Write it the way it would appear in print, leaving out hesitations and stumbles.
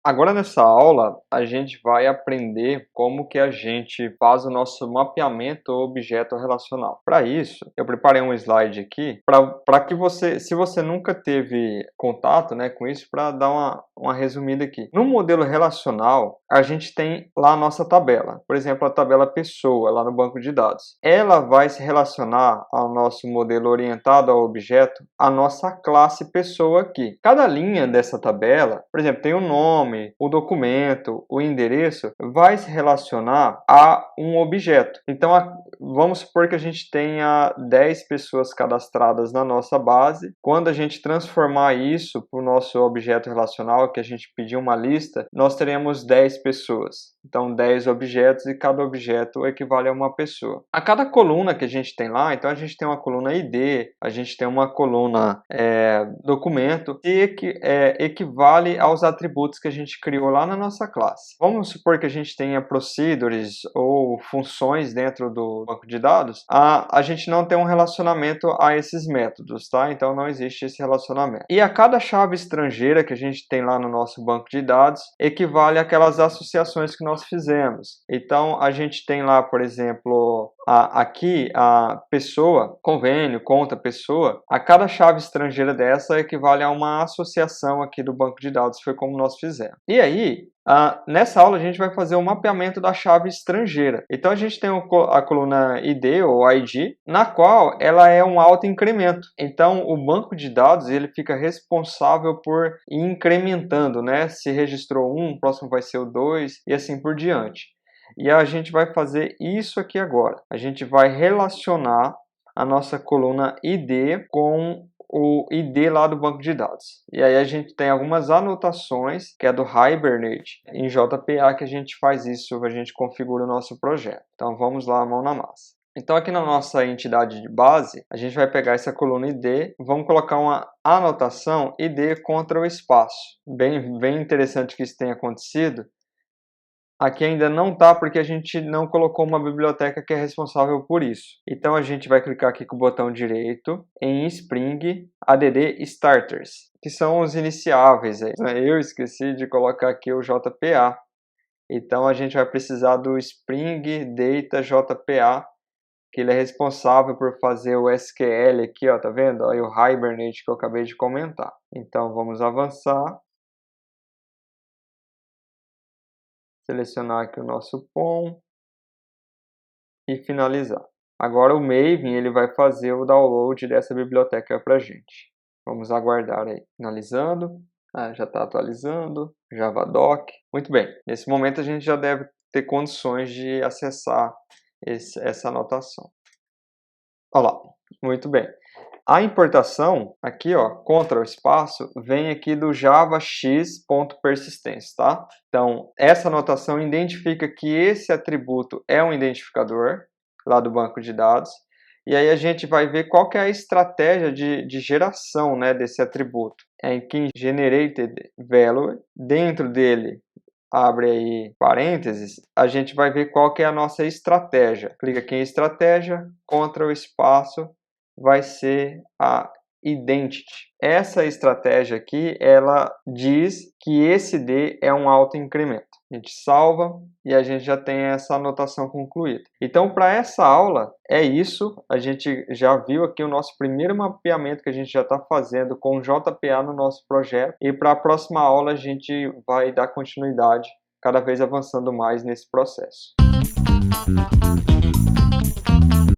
Agora nessa aula a gente vai aprender como que a gente faz o nosso mapeamento objeto relacional. Para isso, eu preparei um slide aqui para que você, se você nunca teve contato, né, com isso, para dar uma resumida aqui. No modelo relacional, a gente tem lá a nossa tabela. Por exemplo, a tabela pessoa lá no banco de dados. Ela vai se relacionar ao nosso modelo orientado ao objeto, a nossa classe pessoa aqui. Cada linha dessa tabela, por exemplo, tem o nome, o documento, o endereço, vai se relacionar a um objeto. Então, vamos supor que a gente tenha 10 pessoas cadastradas na nossa base. Quando a gente transformar isso para o nosso objeto relacional, que a gente pedir uma lista, nós teremos 10 pessoas. Então, 10 objetos e cada objeto equivale a uma pessoa. A cada coluna que a gente tem lá, então a gente tem uma coluna ID, a gente tem uma coluna documento, que equivale aos atributos que a gente criou lá na nossa classe. Vamos supor que a gente tenha procedures ou funções dentro do banco de dados. A gente não tem um relacionamento a esses métodos, tá? Então não existe esse relacionamento. E a cada chave estrangeira que a gente tem lá no nosso banco de dados equivale àquelas associações que nós fizemos. Então a gente tem lá, por exemplo, aqui a pessoa, convênio, conta, pessoa. A cada chave estrangeira dessa equivale a uma associação aqui do banco de dados, foi como nós fizemos. E aí, nessa aula a gente vai fazer o mapeamento da chave estrangeira. Então a gente tem a coluna ID ou ID, na qual ela é um autoincremento. Então o banco de dados ele fica responsável por ir incrementando, né? Se registrou um, o próximo vai ser o 2 e assim por diante. E a gente vai fazer isso aqui agora. A gente vai relacionar a nossa coluna ID com o ID lá do banco de dados. E aí a gente tem algumas anotações, que é do Hibernate, em JPA, que a gente faz isso, a gente configura o nosso projeto. Então vamos lá, mão na massa. Então aqui na nossa entidade de base, a gente vai pegar essa coluna ID, vamos colocar uma anotação ID contra o espaço. Bem interessante que isso tenha acontecido. Aqui ainda não está porque a gente não colocou uma biblioteca que é responsável por isso. Então a gente vai clicar aqui com o botão direito em Spring ADD Starters, que são os iniciáveis aí. Eu esqueci de colocar aqui o JPA. Então a gente vai precisar do Spring Data JPA, que ele é responsável por fazer o SQL aqui, ó, tá vendo? Aí o Hibernate que eu acabei de comentar. Então vamos avançar. Selecionar aqui o nosso POM e finalizar. Agora o Maven ele vai fazer o download dessa biblioteca para a gente. Vamos aguardar aí. Finalizando. Já está atualizando. Javadoc. Muito bem. Nesse momento a gente já deve ter condições de acessar essa anotação. Olha lá. Muito bem. A importação, aqui ó, contra o espaço, vem aqui do javax.persistence, tá? Então, essa anotação identifica que esse atributo é um identificador, lá do banco de dados, e aí a gente vai ver qual que é a estratégia de geração, né, desse atributo. É em que generated value, dentro dele, abre aí parênteses, a gente vai ver qual que é a nossa estratégia. Clica aqui em estratégia, contra o espaço, vai ser a identity. Essa estratégia aqui, ela diz que esse D é um autoincremento. A gente salva e a gente já tem essa anotação concluída. Então, para essa aula, é isso. A gente já viu aqui o nosso primeiro mapeamento que a gente já está fazendo com o JPA no nosso projeto. E para a próxima aula, a gente vai dar continuidade, cada vez avançando mais nesse processo.